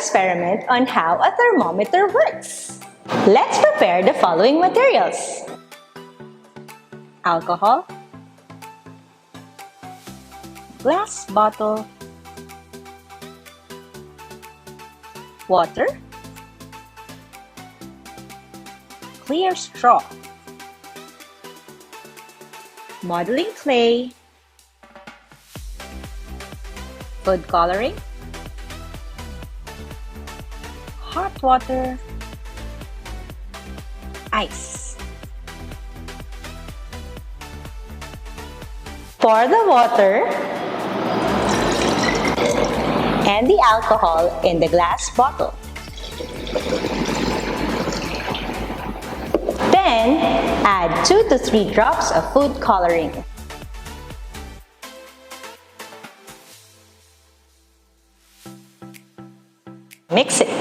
experiment on how a thermometer works. Let's prepare the following materials: alcohol, glass bottle, water, clear straw, modeling clay, food coloring, hot water, ice. Pour the water and the alcohol in the glass bottle. Then, add 2 to 3 drops of food coloring. Mix it.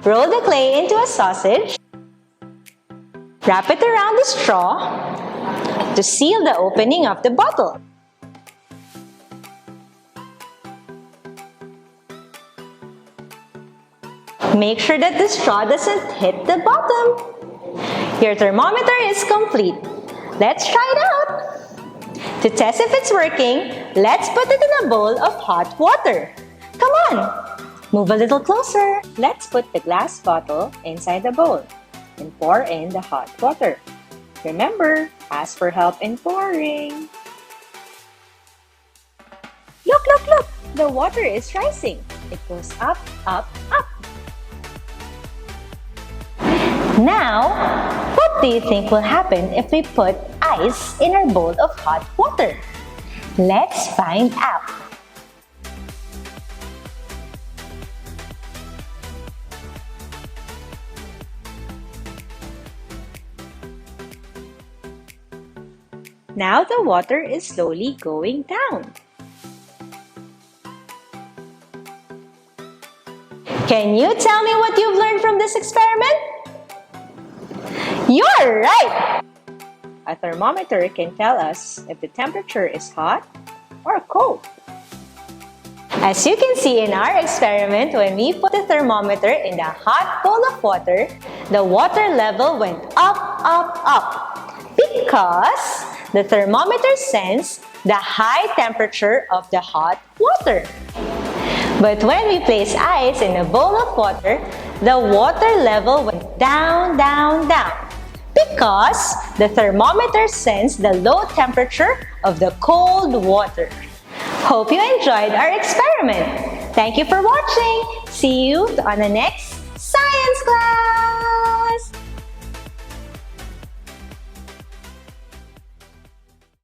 Roll the clay into a sausage. Wrap it around the straw to seal the opening of the bottle. Make sure that the straw doesn't hit the bottom. Your thermometer is complete. Let's try it out. To test if it's working, let's put it in a bowl of hot water. Come on, move a little closer. Let's put the glass bottle inside the bowl and pour in the hot water. Remember, ask for help in pouring. Look, look, look! The water is rising. It goes up, up, up. Now, what do you think will happen if we put ice in our bowl of hot water? Let's find out. Now the water is slowly going down. Can you tell me what you've learned from this experiment? You're right! A thermometer can tell us if the temperature is hot or cold. As you can see in our experiment, when we put the thermometer in the hot bowl of water, the water level went up, up, up because the thermometer sensed the high temperature of the hot water. But when we place ice in a bowl of water, the water level went down, down, down because the thermometer sensed the low temperature of the cold water. Hope you enjoyed our experiment. Thank you for watching. See you on the next